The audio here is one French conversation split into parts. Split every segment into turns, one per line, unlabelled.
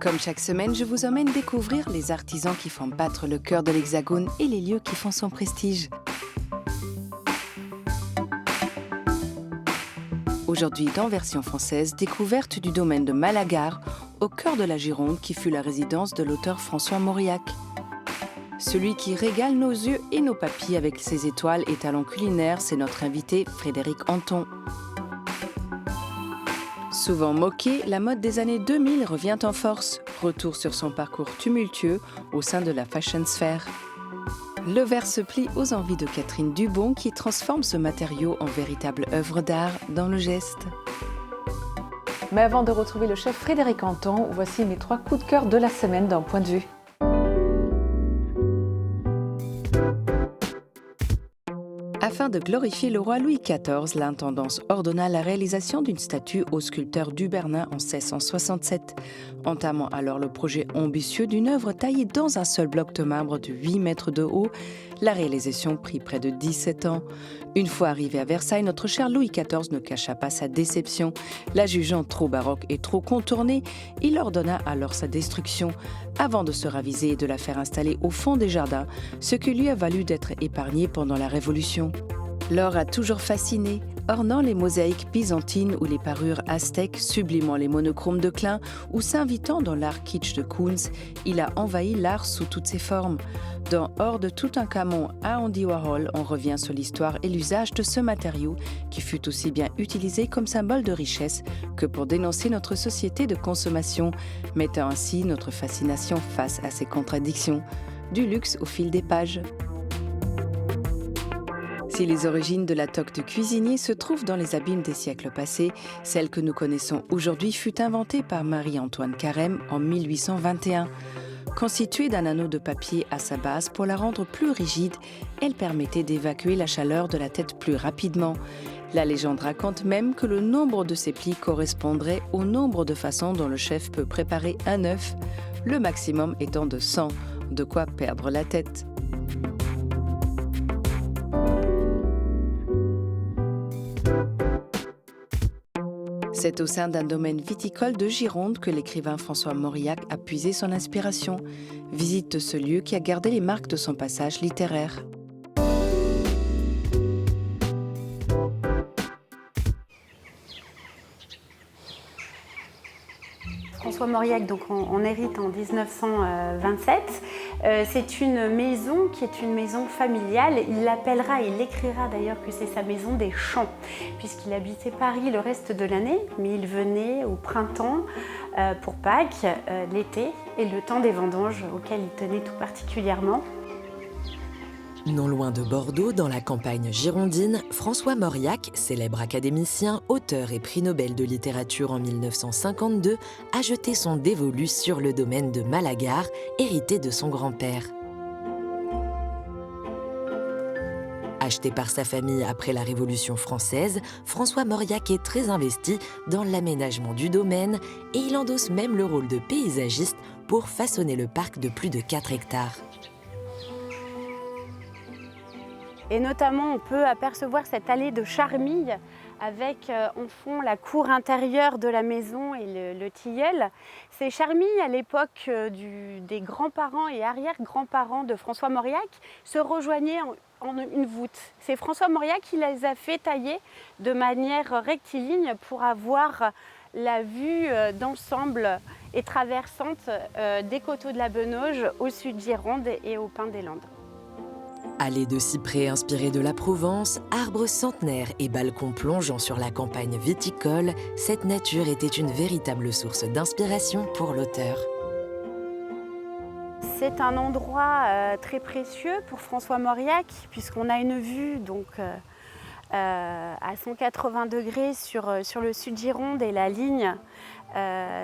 Comme chaque semaine, je vous emmène découvrir les artisans qui font battre le cœur de l'Hexagone et les lieux qui font son prestige. Aujourd'hui, dans Version française, découverte du domaine de Malagar, au cœur de la Gironde, qui fut la résidence de l'auteur François Mauriac. Celui qui régale nos yeux et nos papilles avec ses étoiles et talents culinaires, c'est notre invité Frédéric Anton. Souvent moquée, la mode des années 2000 revient en force. Retour sur son parcours tumultueux au sein de la fashion sphère. Le verre se plie aux envies de Catherine Dubon qui transforme ce matériau en véritable œuvre d'art dans le geste.
Mais avant de retrouver le chef Frédéric Anton, voici mes 3 coups de cœur de la semaine d'un point de vue.
Afin de glorifier le roi Louis XIV, l'intendance ordonna la réalisation d'une statue au sculpteur Dubernin en 1667, entamant alors le projet ambitieux d'une œuvre taillée dans un seul bloc de marbre de 8 mètres de haut. La réalisation prit près de 17 ans. Une fois arrivé à Versailles, notre cher Louis XIV ne cacha pas sa déception. La jugeant trop baroque et trop contournée, il ordonna alors sa destruction, avant de se raviser et de la faire installer au fond des jardins, ce qui lui a valu d'être épargné pendant la Révolution. L'or a toujours fasciné, ornant les mosaïques byzantines ou les parures aztèques, sublimant les monochromes de Klein ou s'invitant dans l'art kitsch de Kunz, il a envahi l'art sous toutes ses formes. Dans Hors de Toutankhamon à Andy Warhol, on revient sur l'histoire et l'usage de ce matériau qui fut aussi bien utilisé comme symbole de richesse que pour dénoncer notre société de consommation, mettant ainsi notre fascination face à ces contradictions. Du luxe au fil des pages. Si les origines de la toque de cuisinier se trouvent dans les abîmes des siècles passés, celle que nous connaissons aujourd'hui fut inventée par Marie-Antoine Carême en 1821. Constituée d'un anneau de papier à sa base pour la rendre plus rigide, elle permettait d'évacuer la chaleur de la tête plus rapidement. La légende raconte même que le nombre de ces plis correspondrait au nombre de façons dont le chef peut préparer un œuf, le maximum étant de 100, de quoi perdre la tête. C'est au sein d'un domaine viticole de Gironde que l'écrivain François Mauriac a puisé son inspiration. Visite de ce lieu qui a gardé les marques de son passage littéraire.
François Mauriac, donc on hérite en 1927. C'est une maison qui est une maison familiale. Il l'appellera, il écrira d'ailleurs que c'est sa maison des champs, puisqu'il habitait Paris le reste de l'année, mais il venait au printemps pour Pâques, l'été et le temps des vendanges auquel il tenait tout particulièrement.
Non loin de Bordeaux, dans la campagne girondine, François Mauriac, célèbre académicien, auteur et prix Nobel de littérature en 1952, a jeté son dévolu sur le domaine de Malagar, hérité de son grand-père. Acheté par sa famille après la Révolution française, François Mauriac est très investi dans l'aménagement du domaine et il endosse même le rôle de paysagiste pour façonner le parc de plus de 4 hectares.
Et notamment, on peut apercevoir cette allée de charmilles avec en fond la cour intérieure de la maison et le tilleul. Ces charmilles, à l'époque des grands-parents et arrière-grands-parents de François Mauriac, se rejoignaient en une voûte. C'est François Mauriac qui les a fait tailler de manière rectiligne pour avoir la vue d'ensemble et traversante des coteaux de la Benauge au sud Gironde et au Pin des Landes.
Allées de cyprès inspirées de la Provence, arbres centenaires et balcons plongeant sur la campagne viticole, cette nature était une véritable source d'inspiration pour l'auteur.
C'est un endroit très précieux pour François Mauriac, puisqu'on a une vue donc, à 180 degrés sur le sud Gironde et la ligne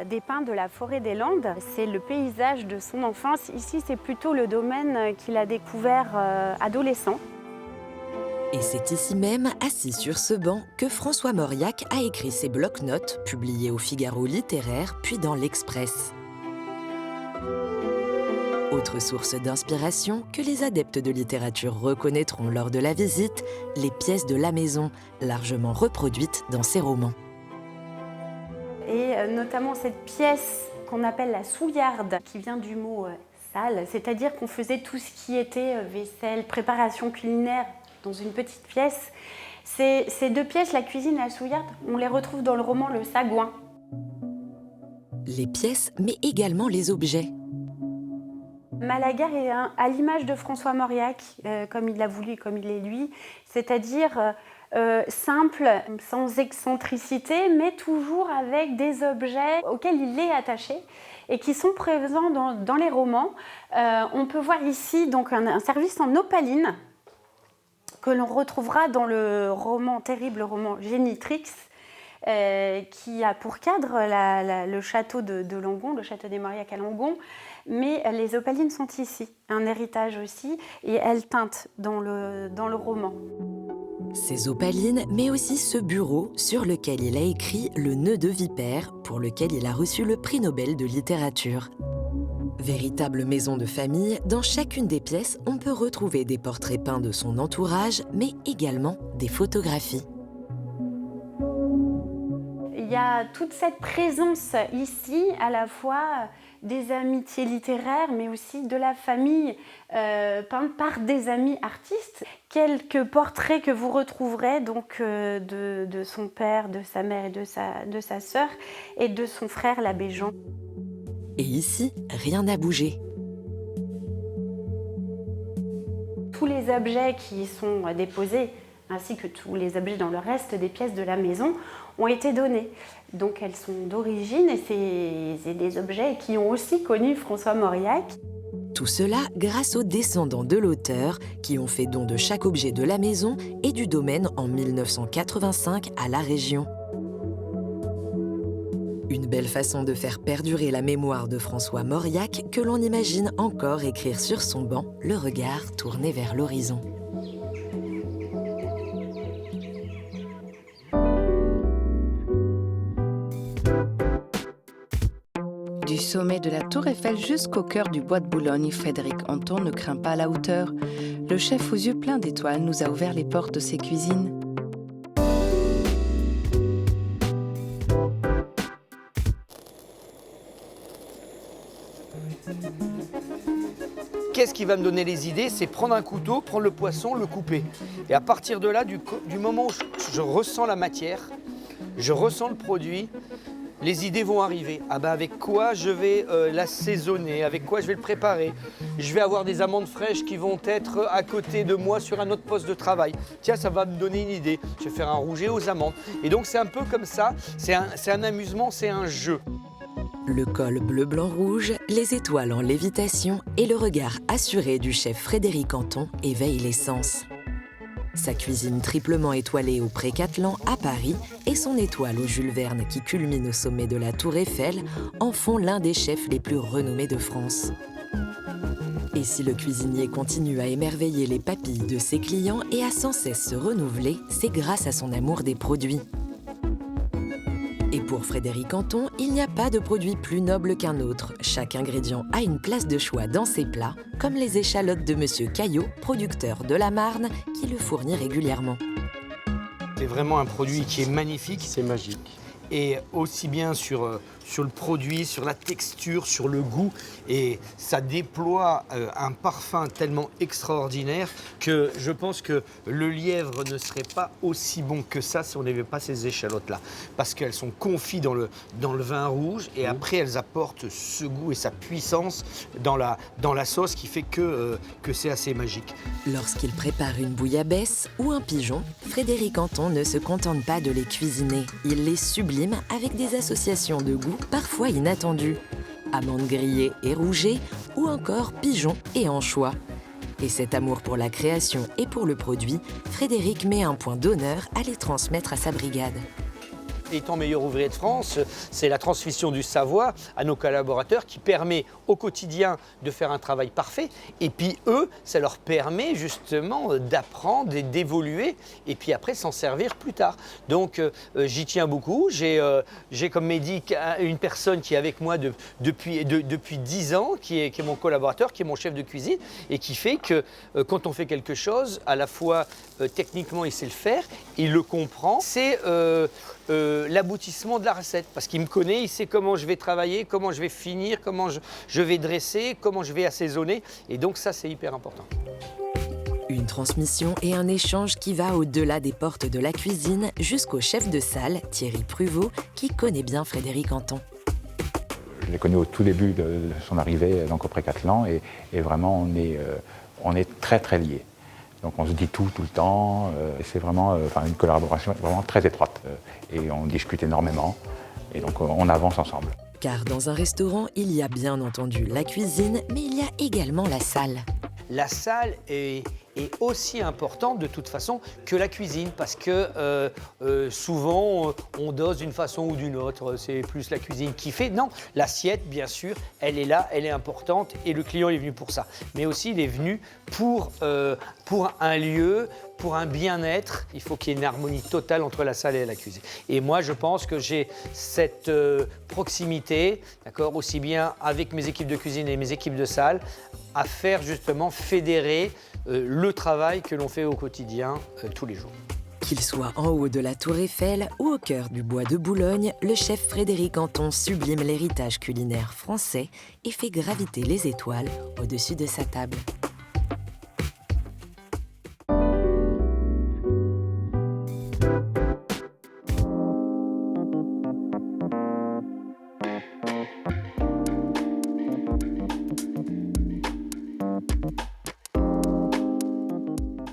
des pins de la forêt des Landes. C'est le paysage de son enfance. Ici, c'est plutôt le domaine qu'il a découvert adolescent.
Et c'est ici même, assis sur ce banc, que François Mauriac a écrit ses blocs-notes, publiés au Figaro littéraire, puis dans l'Express. Autre source d'inspiration que les adeptes de littérature reconnaîtront lors de la visite, les pièces de la maison, largement reproduites dans ses romans.
Et notamment cette pièce qu'on appelle la souillarde, qui vient du mot salle, c'est-à-dire qu'on faisait tout ce qui était vaisselle, préparation culinaire dans une petite pièce. Ces deux pièces, la cuisine et la souillarde, on les retrouve dans le roman Le Sagouin.
Les pièces, mais également les objets.
Malaga est à l'image de François Mauriac, comme il l'a voulu et comme il est lui, c'est-à-dire simple, sans excentricité, mais toujours avec des objets auxquels il est attaché et qui sont présents dans les romans. On peut voir ici donc un service en opaline que l'on retrouvera dans le terrible roman Génitrix, qui a pour cadre le château de Langon, le château des Mauriac à Langon. Mais les opalines sont ici, un héritage aussi, et elles teintent dans le roman.
Ces opalines, mais aussi ce bureau sur lequel il a écrit Le nœud de vipère, pour lequel il a reçu le prix Nobel de littérature. Véritable maison de famille, dans chacune des pièces, on peut retrouver des portraits peints de son entourage, mais également des photographies.
Il y a toute cette présence ici, à la fois des amitiés littéraires, mais aussi de la famille peinte par des amis artistes. Quelques portraits que vous retrouverez donc de son père, de sa mère et de sa sœur, et de son frère l'abbé Jean.
Et ici, rien n'a bougé.
Tous les objets qui sont déposés, ainsi que tous les objets dans le reste des pièces de la maison, ont été donnés. Donc elles sont d'origine et c'est des objets qui ont aussi connu François Mauriac.
Tout cela grâce aux descendants de l'auteur qui ont fait don de chaque objet de la maison et du domaine en 1985 à la région. Une belle façon de faire perdurer la mémoire de François Mauriac que l'on imagine encore écrire sur son banc, le regard tourné vers l'horizon.
Du sommet de la Tour Eiffel jusqu'au cœur du bois de Boulogne, Frédéric Anton ne craint pas la hauteur. Le chef aux yeux pleins d'étoiles nous a ouvert les portes de ses cuisines.
Qu'est-ce qui va me donner les idées? C'est prendre un couteau, prendre le poisson, le couper. Et à partir de là, du moment où je ressens la matière, je ressens le produit, les idées vont arriver. Ah ben avec quoi je vais l'assaisonner, avec quoi je vais le préparer. Je vais avoir des amandes fraîches qui vont être à côté de moi sur un autre poste de travail. Tiens, ça va me donner une idée. Je vais faire un rouget aux amandes. Et donc c'est un peu comme ça, c'est un amusement, c'est un jeu.
Le col bleu-blanc-rouge, les étoiles en lévitation et le regard assuré du chef Frédéric Anton éveillent les sens. Sa cuisine triplement étoilée au Pré-Catelan à Paris et son étoile au Jules Verne qui culmine au sommet de la Tour Eiffel en font l'un des chefs les plus renommés de France. Et si le cuisinier continue à émerveiller les papilles de ses clients et à sans cesse se renouveler, c'est grâce à son amour des produits. Et pour Frédéric Anton, il n'y a pas de produit plus noble qu'un autre. Chaque ingrédient a une place de choix dans ses plats, comme les échalotes de Monsieur Caillot, producteur de la Marne, qui le fournit régulièrement.
C'est vraiment un produit qui est magnifique.
C'est magique.
Et aussi bien sur le produit, sur la texture, sur le goût. Et ça déploie un parfum tellement extraordinaire que je pense que le lièvre ne serait pas aussi bon que ça si on n'avait pas ces échalotes-là. Parce qu'elles sont confites dans le vin rouge et après elles apportent ce goût et sa puissance dans la sauce qui fait que c'est assez magique.
Lorsqu'il prépare une bouillabaisse ou un pigeon, Frédéric Anton ne se contente pas de les cuisiner. Il les sublime avec des associations de goûts parfois inattendues. Amandes grillées et rougées ou encore pigeons et anchois. Et cet amour pour la création et pour le produit, Frédéric met un point d'honneur à les transmettre à sa brigade.
Étant meilleur ouvrier de France, c'est la transmission du savoir à nos collaborateurs qui permet au quotidien de faire un travail parfait. Et puis eux, ça leur permet justement d'apprendre et d'évoluer et puis après s'en servir plus tard. Donc j'y tiens beaucoup. J'ai comme médic une personne qui est avec moi depuis 10 ans, qui est mon collaborateur, qui est mon chef de cuisine et qui fait que quand on fait quelque chose, à la fois techniquement il sait le faire, il le comprend. C'est l'aboutissement de la recette. Parce qu'il me connaît, il sait comment je vais travailler, comment je vais finir, comment je vais dresser, comment je vais assaisonner. Et donc ça, c'est hyper important.
Une transmission et un échange qui va au-delà des portes de la cuisine jusqu'au chef de salle, Thierry Pruvot, qui connaît bien Frédéric Anton.
Je l'ai connu au tout début de son arrivée donc, au Pré-Catelan et vraiment on est très très liés. Donc on se dit tout le temps, et c'est vraiment une collaboration vraiment très étroite. Et on discute énormément et donc on avance ensemble.
Car dans un restaurant, il y a bien entendu la cuisine, mais il y a également la salle.
La salle est aussi importante de toute façon que la cuisine parce que souvent on dose d'une façon ou d'une autre, c'est plus la cuisine qui fait. Non, l'assiette bien sûr, elle est là, elle est importante et le client est venu pour ça. Mais aussi il est venu pour un lieu, pour un bien-être. Il faut qu'il y ait une harmonie totale entre la salle et la cuisine. Et moi je pense que j'ai cette proximité, d'accord, aussi bien avec mes équipes de cuisine et mes équipes de salle, à faire justement fédérer le travail que l'on fait au quotidien tous les jours.
Qu'il soit en haut de la Tour Eiffel ou au cœur du bois de Boulogne, le chef Frédéric Anton sublime l'héritage culinaire français et fait graviter les étoiles au-dessus de sa table.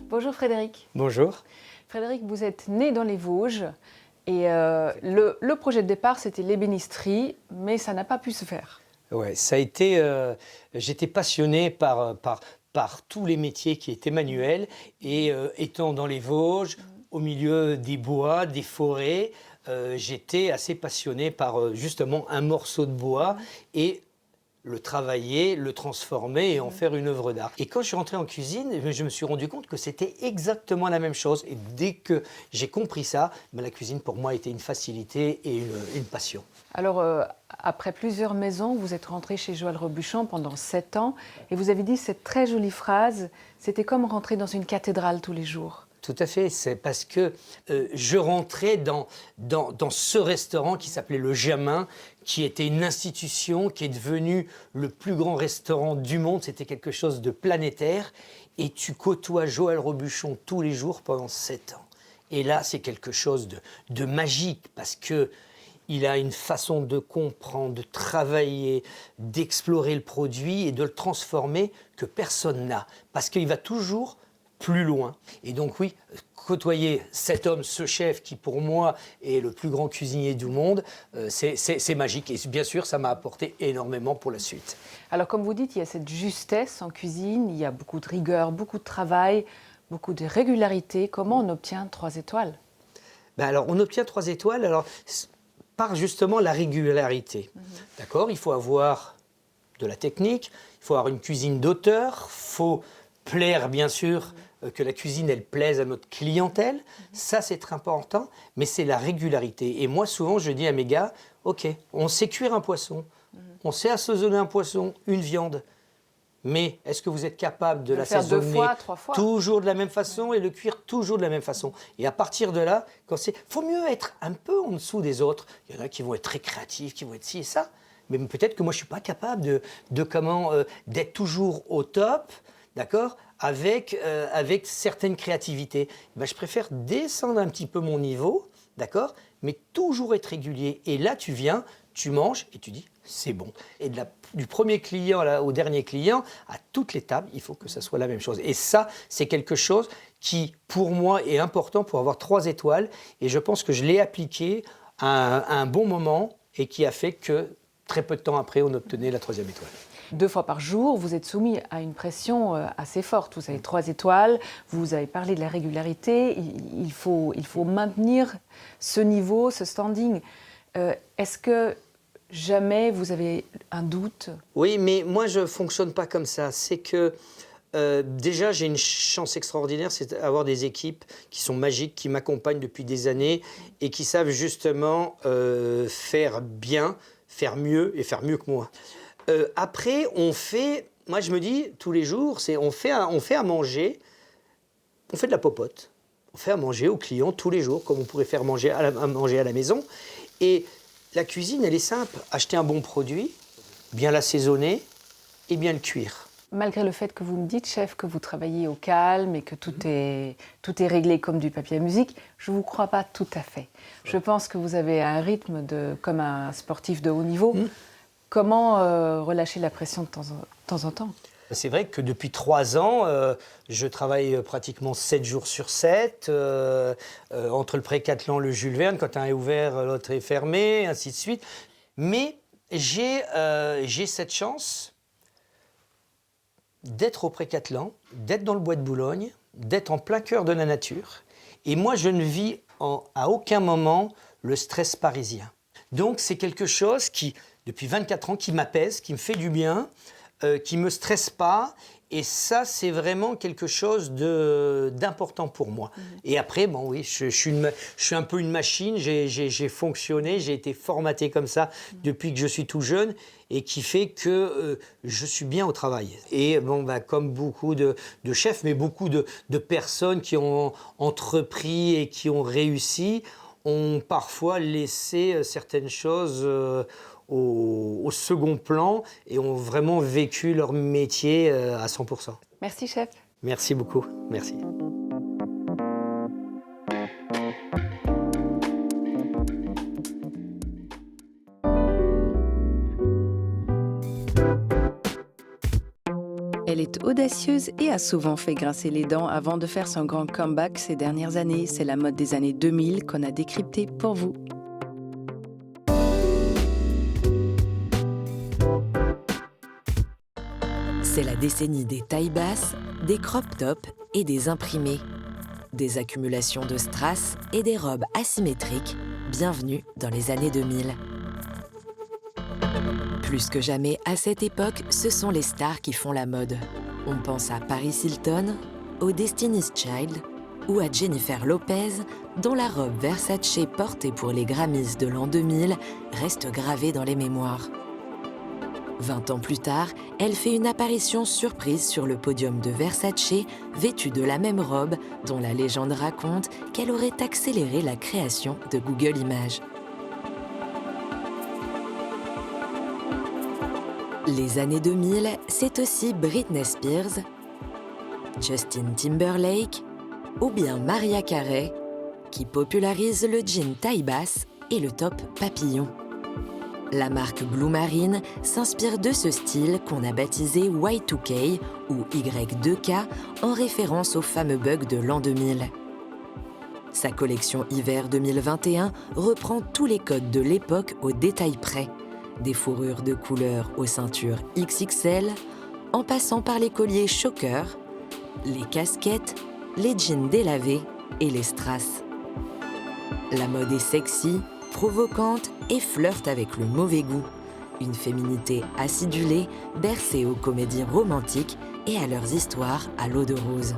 Bonjour Frédéric.
Bonjour.
Frédéric, vous êtes né dans les Vosges et le projet de départ c'était l'ébénisterie, mais ça n'a pas pu se faire.
Ouais, ça a été. J'étais passionné par tous les métiers qui étaient manuels et étant dans les Vosges, au milieu des bois, des forêts, j'étais assez passionné par justement un morceau de bois et le travailler, le transformer et en faire une œuvre d'art. Et quand je suis rentré en cuisine, je me suis rendu compte que c'était exactement la même chose. Et dès que j'ai compris ça, la cuisine pour moi était une facilité et une passion.
Alors, après plusieurs maisons, vous êtes rentré chez Joël Robuchon pendant 7 ans et vous avez dit cette très jolie phrase, c'était comme rentrer dans une cathédrale tous les jours.
Tout à fait, c'est parce que je rentrais dans ce restaurant qui s'appelait Le Jamin, qui était une institution, qui est devenu le plus grand restaurant du monde, c'était quelque chose de planétaire, et tu côtoies Joël Robuchon tous les jours pendant 7 ans. Et là, c'est quelque chose de magique, parce que il a une façon de comprendre, de travailler, d'explorer le produit et de le transformer que personne n'a, parce qu'il va toujours plus loin. Et donc oui, côtoyer cet homme, ce chef qui pour moi est le plus grand cuisinier du monde, c'est magique. Et bien sûr, ça m'a apporté énormément pour la suite.
Alors comme vous dites, il y a cette justesse en cuisine, il y a beaucoup de rigueur, beaucoup de travail, beaucoup de régularité. Comment on obtient 3 étoiles ?
Alors on obtient 3 étoiles par justement la régularité. D'accord ? Il faut avoir de la technique, il faut avoir une cuisine d'auteur, il faut plaire bien sûr, que la cuisine elle plaise à notre clientèle, ça c'est très important, mais c'est la régularité. Et moi souvent je dis à mes gars, ok, on sait cuire un poisson, on sait assaisonner un poisson, une viande, mais est-ce que vous êtes capable de l'assaisonner
2 fois, 3 fois
toujours de la même façon et le cuire toujours de la même façon? Et à partir de là, faut mieux être un peu en dessous des autres. Il y en a qui vont être très créatifs, qui vont être ci et ça, mais peut-être que moi je ne suis pas capable d'être toujours au top, d'accord, avec certaines créativités. Je préfère descendre un petit peu mon niveau, d'accord, mais toujours être régulier. Et là, tu viens, tu manges et tu dis, c'est bon. Et du premier client au dernier client, à toutes les tables, il faut que ça soit la même chose. Et ça, c'est quelque chose qui, pour moi, est important pour avoir 3 étoiles. Et je pense que je l'ai appliqué à un bon moment et qui a fait que, très peu de temps après, on obtenait la 3e étoile.
2 fois par jour, vous êtes soumis à une pression assez forte. Vous avez 3 étoiles, vous avez parlé de la régularité, il faut maintenir ce niveau, ce standing. Est-ce que jamais vous avez un doute ?
Oui, mais moi je ne fonctionne pas comme ça. C'est que déjà j'ai une chance extraordinaire, c'est d'avoir des équipes qui sont magiques, qui m'accompagnent depuis des années et qui savent justement faire bien, faire mieux et faire mieux que moi. Après, moi je me dis tous les jours, on fait à manger, on fait de la popote, fait à manger aux clients tous les jours, comme on pourrait faire manger à la maison. Et la cuisine, elle est simple. Acheter un bon produit, bien l'assaisonner et bien le cuire.
Malgré le fait que vous me dites, chef, que vous travaillez au calme et que tout est réglé comme du papier à musique, je ne vous crois pas tout à fait. Je pense que vous avez un rythme comme un sportif de haut niveau. Comment relâcher la pression de temps en temps?
C'est vrai que depuis 3 ans, je travaille pratiquement 7 jours sur 7. Entre le Pré-Cattelan, le Jules Verne, quand un est ouvert, l'autre est fermé, ainsi de suite. Mais j'ai cette chance d'être au Pré-Cattelan, d'être dans le bois de Boulogne, d'être en plein cœur de la nature. Et moi, je ne vis à aucun moment le stress parisien. Donc, c'est quelque chose qui, depuis 24 ans, qui m'apaise, qui me fait du bien, qui ne me stresse pas. Et ça, c'est vraiment quelque chose d'important pour moi. Et après, bon, oui, je suis un peu une machine. J'ai fonctionné, j'ai été formaté comme ça depuis que je suis tout jeune et qui fait que je suis bien au travail. Et bon, bah, comme beaucoup de chefs, mais beaucoup de personnes qui ont entrepris et qui ont réussi, ont parfois laissé certaines choses au second plan et ont vraiment vécu leur métier à 100%.
Merci, chef.
Merci beaucoup. Merci.
Elle est audacieuse et a souvent fait grincer les dents avant de faire son grand comeback ces dernières années. C'est la mode des années 2000 qu'on a décryptée pour vous.
C'est la décennie des tailles basses, des crop tops et des imprimés. Des accumulations de strass et des robes asymétriques. Bienvenue dans les années 2000. Plus que jamais, à cette époque, ce sont les stars qui font la mode. On pense à Paris Hilton, au Destiny's Child ou à Jennifer Lopez, dont la robe Versace portée pour les Grammys de l'an 2000 reste gravée dans les mémoires. 20 ans plus tard, elle fait une apparition surprise sur le podium de Versace, vêtue de la même robe dont la légende raconte qu'elle aurait accéléré la création de Google Images. Les années 2000, c'est aussi Britney Spears, Justin Timberlake ou bien Mariah Carey qui popularise le jean taille basse et le top papillon. La marque Blue Marine s'inspire de ce style qu'on a baptisé Y2K ou Y2K en référence au fameux bug de l'an 2000. Sa collection hiver 2021 reprend tous les codes de l'époque au détail près, des fourrures de couleur aux ceintures XXL, en passant par les colliers choker, les casquettes, les jeans délavés et les strass. La mode est sexy, provocante et flirte avec le mauvais goût. Une féminité acidulée, bercée aux comédies romantiques et à leurs histoires à l'eau de rose.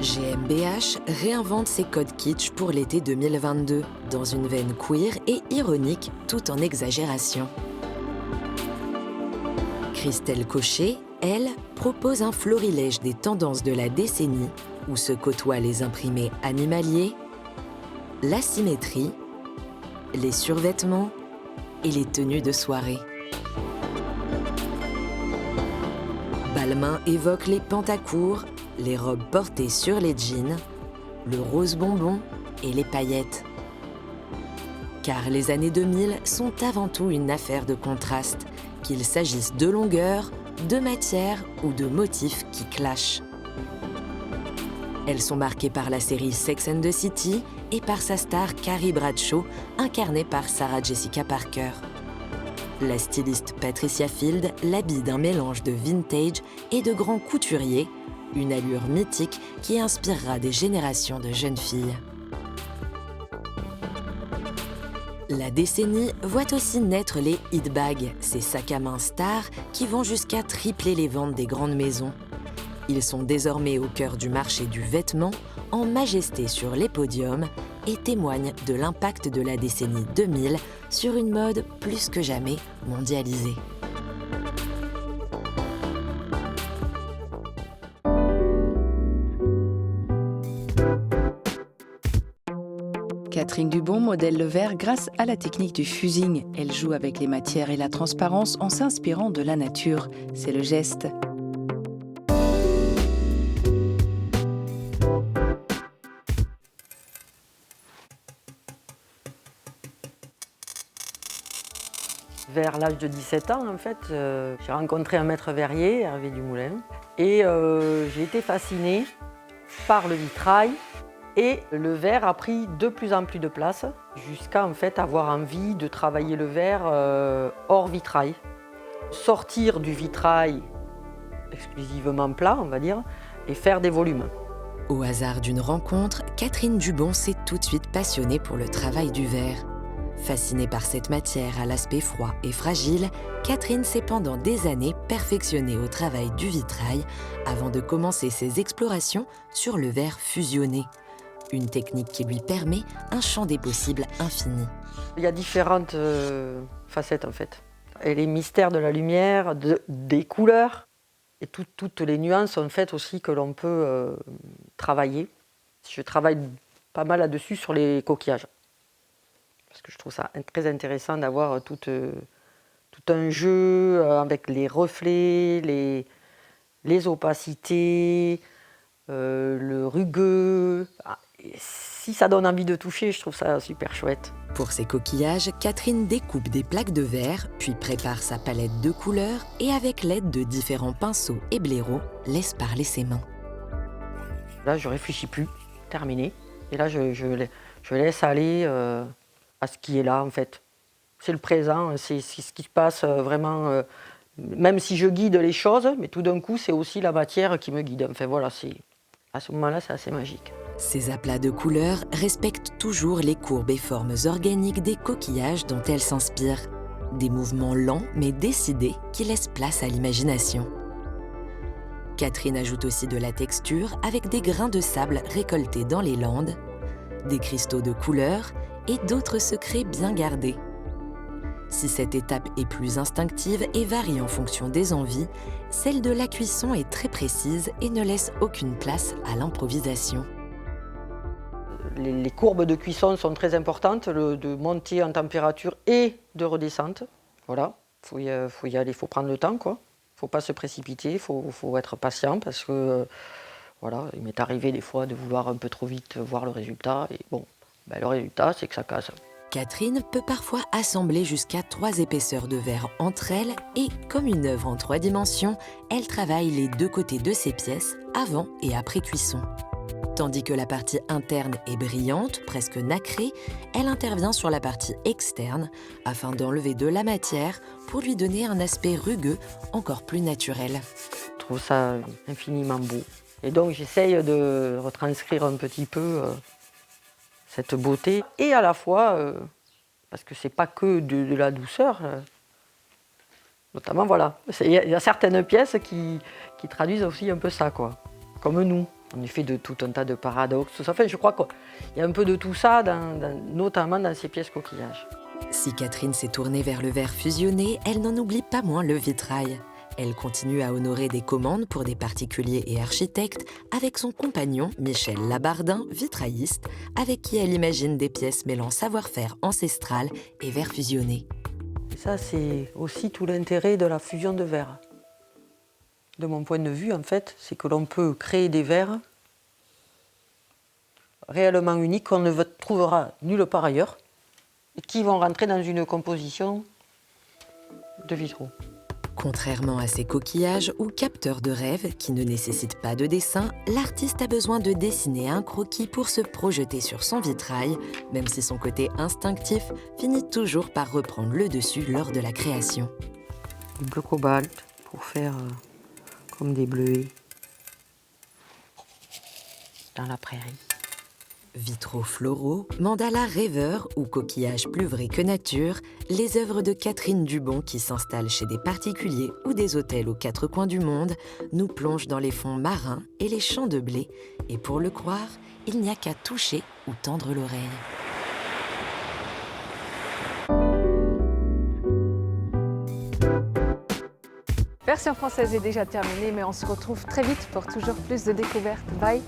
GmbH réinvente ses codes kitsch pour l'été 2022, dans une veine queer et ironique tout en exagération. Christelle Cochet, elle, propose un florilège des tendances de la décennie où se côtoient les imprimés animaliers, l'asymétrie, les survêtements et les tenues de soirée. Balmain évoque les pantacours, les robes portées sur les jeans, le rose bonbon et les paillettes. Car les années 2000 sont avant tout une affaire de contraste, qu'il s'agisse de longueur, de matière ou de motifs qui clashent. Elles sont marquées par la série Sex and the City et par sa star Carrie Bradshaw, incarnée par Sarah Jessica Parker. La styliste Patricia Field l'habille d'un mélange de vintage et de grands couturiers, une allure mythique qui inspirera des générations de jeunes filles. La décennie voit aussi naître les hit bags, ces sacs à main stars qui vont jusqu'à tripler les ventes des grandes maisons. Ils sont désormais au cœur du marché du vêtement, en majesté sur les podiums, et témoignent de l'impact de la décennie 2000 sur une mode plus que jamais mondialisée.
Catherine Dubon modèle le verre grâce à la technique du fusing. Elle joue avec les matières et la transparence en s'inspirant de la nature. C'est le geste.
Vers l'âge de 17 ans, en fait, j'ai rencontré un maître verrier, Hervé Dumoulin, et j'ai été fascinée par le vitrail. Et le verre a pris de plus en plus de place, jusqu'à en fait avoir envie de travailler le verre hors vitrail. Sortir du vitrail exclusivement plat, on va dire, et faire des volumes.
Au hasard d'une rencontre, Catherine Dubon s'est tout de suite passionnée pour le travail du verre. Fascinée par cette matière à l'aspect froid et fragile, Catherine s'est pendant des années perfectionnée au travail du vitrail avant de commencer ses explorations sur le verre fusionné. Une technique qui lui permet un champ des possibles infini.
Il y a différentes facettes en fait. Et les mystères de la lumière, des couleurs, et toutes les nuances en fait aussi que l'on peut travailler. Je travaille pas mal là-dessus sur les coquillages. Parce que je trouve ça très intéressant d'avoir tout un jeu avec les reflets, les opacités, le rugueux. Si ça donne envie de toucher, je trouve ça super chouette.
Pour ces coquillages, Catherine découpe des plaques de verre, puis prépare sa palette de couleurs et avec l'aide de différents pinceaux et blaireaux, laisse parler ses mains.
Là, je réfléchis plus, terminé. Et là, je laisse aller à ce qui est là, en fait. C'est le présent, c'est ce qui se passe vraiment. Même si je guide les choses, mais tout d'un coup, c'est aussi la matière qui me guide. Enfin voilà, à ce moment-là, c'est assez magique.
Ces aplats de couleurs respectent toujours les courbes et formes organiques des coquillages dont elle s'inspire. Des mouvements lents mais décidés qui laissent place à l'imagination. Catherine ajoute aussi de la texture avec des grains de sable récoltés dans les Landes, des cristaux de couleurs et d'autres secrets bien gardés. Si cette étape est plus instinctive et varie en fonction des envies, celle de la cuisson est très précise et ne laisse aucune place à l'improvisation.
Les courbes de cuisson sont très importantes, de montée en température et de redescente. Voilà, faut y aller, il faut prendre le temps, quoi. Faut pas se précipiter, il faut être patient parce que voilà, il m'est arrivé des fois de vouloir un peu trop vite voir le résultat. Et bon, le résultat, c'est que ça casse.
Catherine peut parfois assembler jusqu'à 3 épaisseurs de verre entre elles et, comme une œuvre en 3 dimensions, elle travaille les 2 côtés de ses pièces avant et après cuisson. Tandis que la partie interne est brillante, presque nacrée, elle intervient sur la partie externe afin d'enlever de la matière pour lui donner un aspect rugueux encore plus naturel.
Je trouve ça infiniment beau. Et donc j'essaye de retranscrire un petit peu cette beauté et à la fois, parce que c'est pas que de la douceur, notamment voilà, il y a certaines pièces qui traduisent aussi un peu ça, quoi, comme nous. On est fait de tout un tas de paradoxes, tout ça. Enfin, je crois qu'il y a un peu de tout ça, notamment dans ces pièces coquillages.
Si Catherine s'est tournée vers le verre fusionné, elle n'en oublie pas moins le vitrail. Elle continue à honorer des commandes pour des particuliers et architectes avec son compagnon Michel Labardin, vitrailliste, avec qui elle imagine des pièces mêlant savoir-faire ancestral et verre fusionné.
Et ça, c'est aussi tout l'intérêt de la fusion de verre. De mon point de vue, en fait, c'est que l'on peut créer des verres réellement uniques qu'on ne trouvera nulle part ailleurs et qui vont rentrer dans une composition de vitraux.
Contrairement à ces coquillages ou capteurs de rêve qui ne nécessitent pas de dessin, l'artiste a besoin de dessiner un croquis pour se projeter sur son vitrail, même si son côté instinctif finit toujours par reprendre le dessus lors de la création.
Du bleu cobalt pour faire comme des bleuets dans la prairie.
Vitraux floraux, mandalas rêveurs ou coquillages plus vrais que nature, les œuvres de Catherine Dubon qui s'installent chez des particuliers ou des hôtels aux 4 coins du monde nous plongent dans les fonds marins et les champs de blé. Et pour le croire, il n'y a qu'à toucher ou tendre l'oreille.
Version française est déjà terminée, mais on se retrouve très vite pour toujours plus de découvertes. Bye!